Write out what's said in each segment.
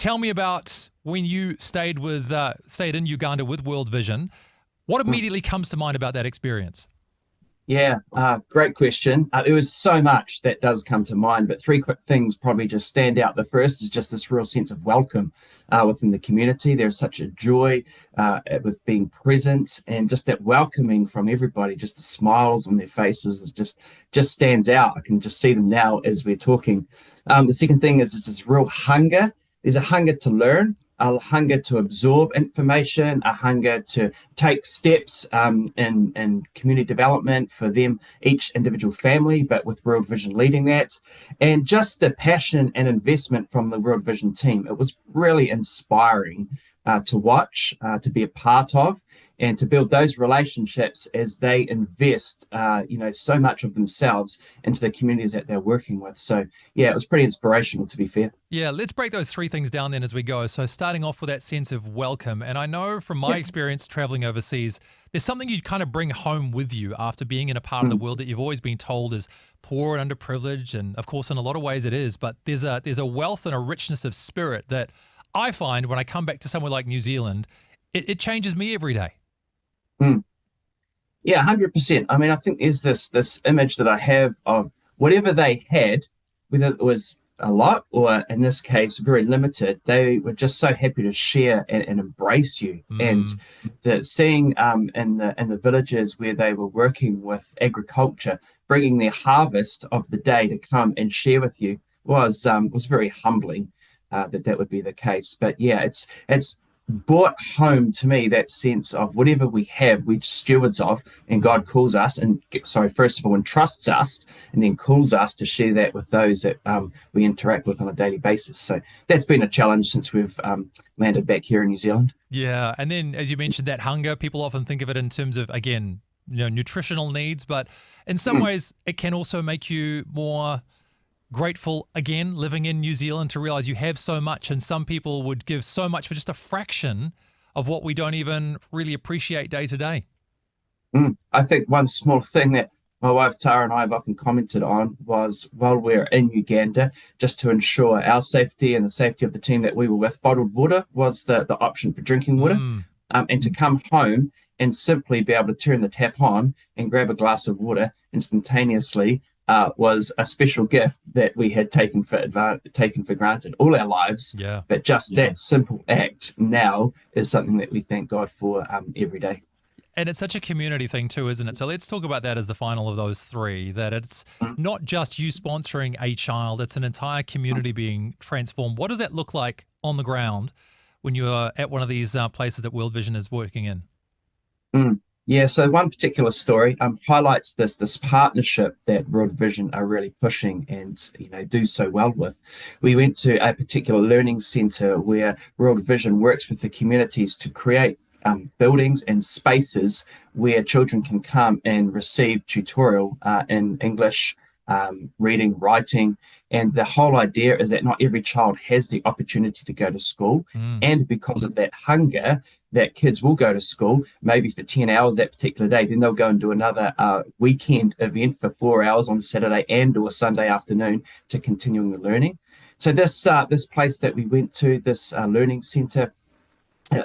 tell me about when you stayed in Uganda with World Vision. What immediately comes to mind about that experience? Yeah, great question. There was so much that does come to mind, but three quick things probably just stand out. The first is just this real sense of welcome within the community. There's such a joy with being present, and just that welcoming from everybody, just the smiles on their faces is just stands out. I can just see them now as we're talking. The second thing is this real hunger. There's a hunger to learn, a hunger to absorb information, a hunger to take steps in community development for them, each individual family, but with World Vision leading that. And just the passion and investment from the World Vision team. It was really inspiring to watch, to be a part of, and to build those relationships as they invest, so much of themselves into the communities that they're working with. So, yeah, it was pretty inspirational, to be fair. Yeah, let's break those three things down then as we go. So starting off with that sense of welcome. And I know from my experience traveling overseas, there's something you kind of bring home with you after being in a part of the world that you've always been told is poor and underprivileged. And of course, in a lot of ways it is, but there's a wealth and a richness of spirit that I find when I come back to somewhere like New Zealand, it changes me every day. Mm. Yeah, 100%. I mean, I think there's this image that I have of whatever they had, whether it was a lot or in this case very limited, they were just so happy to share and embrace you. And seeing in the villages where they were working with agriculture, bringing their harvest of the day to come and share with you was very humbling. That would be the case. But yeah, it's brought home to me that sense of whatever we have, we're stewards of, and God calls us, first of all, entrusts us, and then calls us to share that with those that we interact with on a daily basis. So that's been a challenge since we've landed back here in New Zealand. Yeah, and then as you mentioned, that hunger, people often think of it in terms of, again, nutritional needs, but in some ways it can also make you more grateful, again, living in New Zealand, to realize you have so much, and some people would give so much for just a fraction of what we don't even really appreciate day to day. I think one small thing that my wife Tara and I have often commented on was while we're in Uganda, just to ensure our safety and the safety of the team that we were with, bottled water was the option for drinking water. And to come home and simply be able to turn the tap on and grab a glass of water instantaneously was a special gift that we had taken for granted all our lives. Yeah. But just that simple act now is something that we thank God for every day. And it's such a community thing too, isn't it? So let's talk about that as the final of those three, that it's not just you sponsoring a child, it's an entire community being transformed. What does that look like on the ground when you're at one of these places that World Vision is working in? Yeah, so one particular story highlights this partnership that World Vision are really pushing and do so well with. We went to a particular learning centre where World Vision works with the communities to create buildings and spaces where children can come and receive tutorial in English, reading, writing. And the whole idea is that not every child has the opportunity to go to school. And because of that hunger, that kids will go to school, maybe for 10 hours that particular day. Then they'll go and do another weekend event for 4 hours on Saturday and or Sunday afternoon to continuing the learning. So this place that we went to, this learning centre,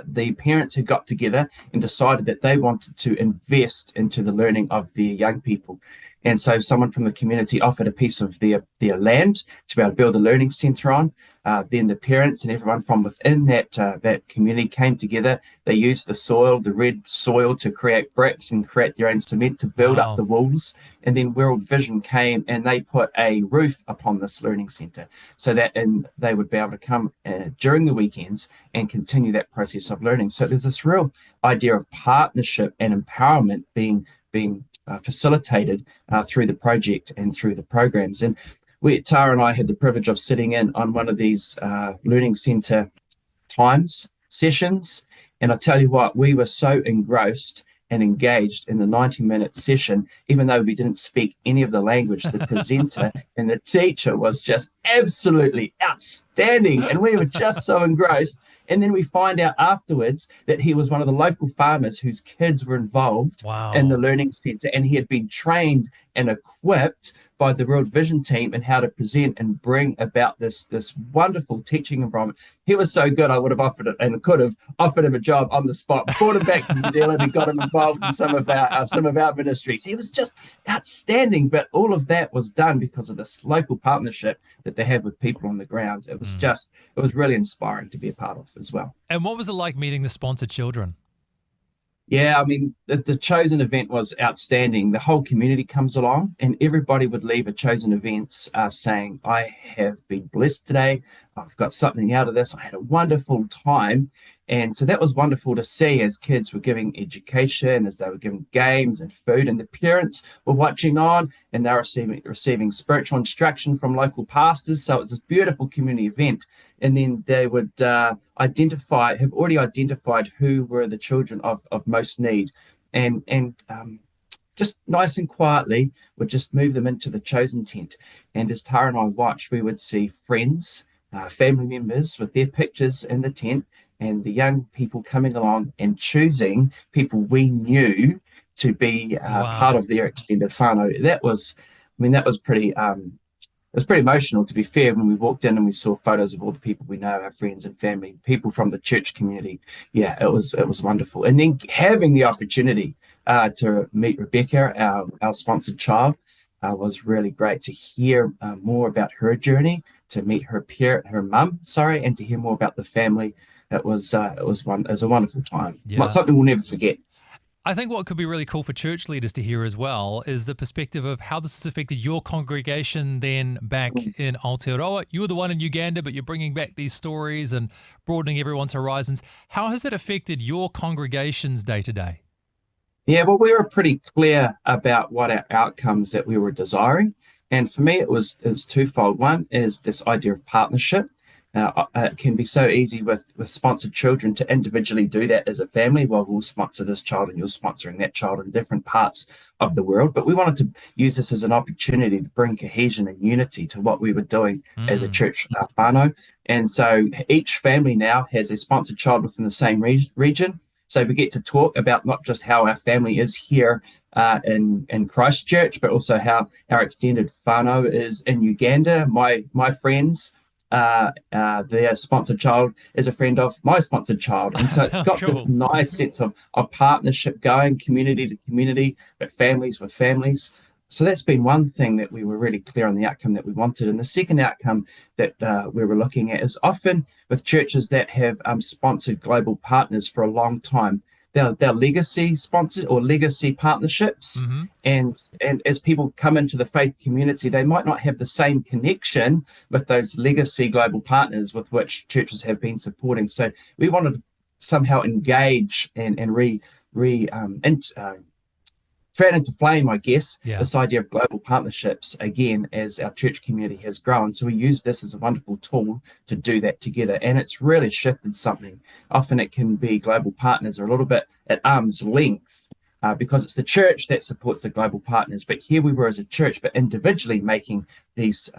the parents had got together and decided that they wanted to invest into the learning of their young people. And so someone from the community offered a piece of their land to be able to build a learning centre on. Then the parents and everyone from within that community came together. They used the soil, the red soil, to create bricks and create their own cement to build up the walls. And then World Vision came and they put a roof upon this learning centre so that they would be able to come during the weekends and continue that process of learning. So there's this real idea of partnership and empowerment being facilitated through the project and through the programs. And Tara and I had the privilege of sitting in on one of these learning centre sessions. And I tell you what, we were so engrossed and engaged in the 90-minute session, even though we didn't speak any of the language. The presenter and the teacher was just absolutely outstanding. And we were just so engrossed. And then we find out afterwards that he was one of the local farmers whose kids were involved in the learning centre, and he had been trained and equipped by the World Vision team and how to present and bring about this wonderful teaching environment. He was so good, I would have offered it and could have offered him a job on the spot, brought him back to New Zealand and got him involved in some of our ministries. He was just outstanding, but all of that was done because of this local partnership that they have with people on the ground. It was really inspiring to be a part of as well. And what was it like meeting the sponsored children? Yeah, I mean, the Chosen event was outstanding. The whole community comes along, and everybody would leave a Chosen event saying, I have been blessed today. I've got something out of this. I had a wonderful time. And so that was wonderful to see as kids were giving education, as they were giving games and food, and the parents were watching on and they were receiving spiritual instruction from local pastors. So it was this beautiful community event. And then they would have already identified who were the children of most need. And just nice and quietly would just move them into the Chosen tent. And as Tara and I watched, we would see friends, family members with their pictures in the tent, and the young people coming along and choosing people we knew to be part Wow. of their extended whānau. That was pretty it was pretty emotional, to be fair, when we walked in and we saw photos of all the people we know, our friends and family, people from the church community. Yeah, it was wonderful. And then having the opportunity to meet Rebecca, our sponsored child, was really great to hear more about her journey, to meet her mum, and to hear more about the family. It was a wonderful time. Yeah. Something we'll never forget. I think what could be really cool for church leaders to hear as well is the perspective of how this has affected your congregation then back in Aotearoa. You were the one in Uganda, but you're bringing back these stories and broadening everyone's horizons. How has that affected your congregation's day to day? Yeah, well, we were pretty clear about what our outcomes that we were desiring. And for me, it was twofold. One is this idea of partnership. It can be so easy with sponsored children to individually do that as a family. Well, we'll sponsor this child and you're sponsoring that child in different parts of the world. But we wanted to use this as an opportunity to bring cohesion and unity to what we were doing as a church whānau. And so each family now has a sponsored child within the same region. So we get to talk about not just how our family is here in Christchurch, but also how our extended whānau is in Uganda. My friends, their sponsored child is a friend of my sponsored child. And so it's got Cool. this nice sense of partnership going, community to community, but families with families. So that's been one thing that we were really clear on the outcome that we wanted. And the second outcome that we were looking at is often with churches that have sponsored global partners for a long time, they're legacy sponsored or legacy partnerships. Mm-hmm. And as people come into the faith community, they might not have the same connection with those legacy global partners with which churches have been supporting. So we wanted to somehow engage and fan into flame, I guess, this idea of global partnerships again as our church community has grown. So we use this as a wonderful tool to do that together. And it's really shifted something. Often it can be global partners are a little bit at arm's length because it's the church that supports the global partners. But here we were as a church, but individually making this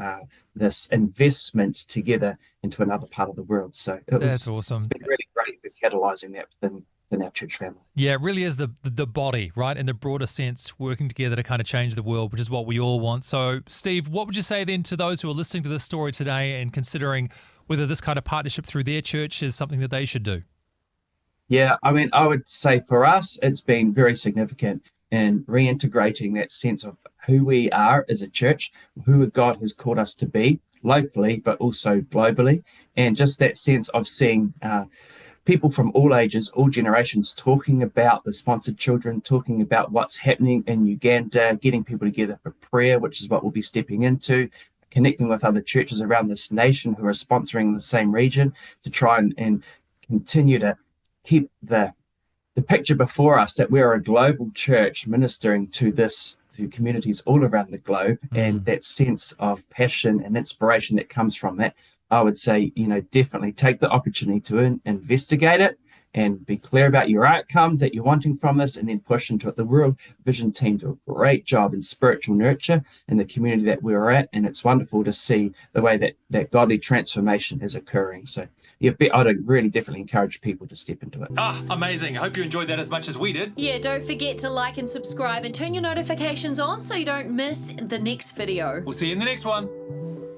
investment together into another part of the world. So That's awesome. It's been really great for catalyzing that within our church family. Yeah, it really is the body, right? In the broader sense, working together to kind of change the world, which is what we all want. So, Steve, what would you say then to those who are listening to this story today and considering whether this kind of partnership through their church is something that they should do? Yeah, I mean, I would say for us, it's been very significant in reintegrating that sense of who we are as a church, who God has called us to be locally, but also globally, and just that sense of seeing people from all ages, all generations talking about the sponsored children, talking about what's happening in Uganda, getting people together for prayer, which is what we'll be stepping into, connecting with other churches around this nation who are sponsoring the same region to try and continue to keep the picture before us that we're a global church ministering to communities all around the globe, and that sense of passion and inspiration that comes from that. I would say, definitely take the opportunity to investigate it and be clear about your outcomes that you're wanting from this, and then push into it. The World Vision team do a great job in spiritual nurture in the community that we're at, and it's wonderful to see the way that godly transformation is occurring. So yeah, I'd really definitely encourage people to step into it. Ah, amazing. I hope you enjoyed that as much as we did. Yeah, don't forget to like and subscribe and turn your notifications on so you don't miss the next video. We'll see you in the next one.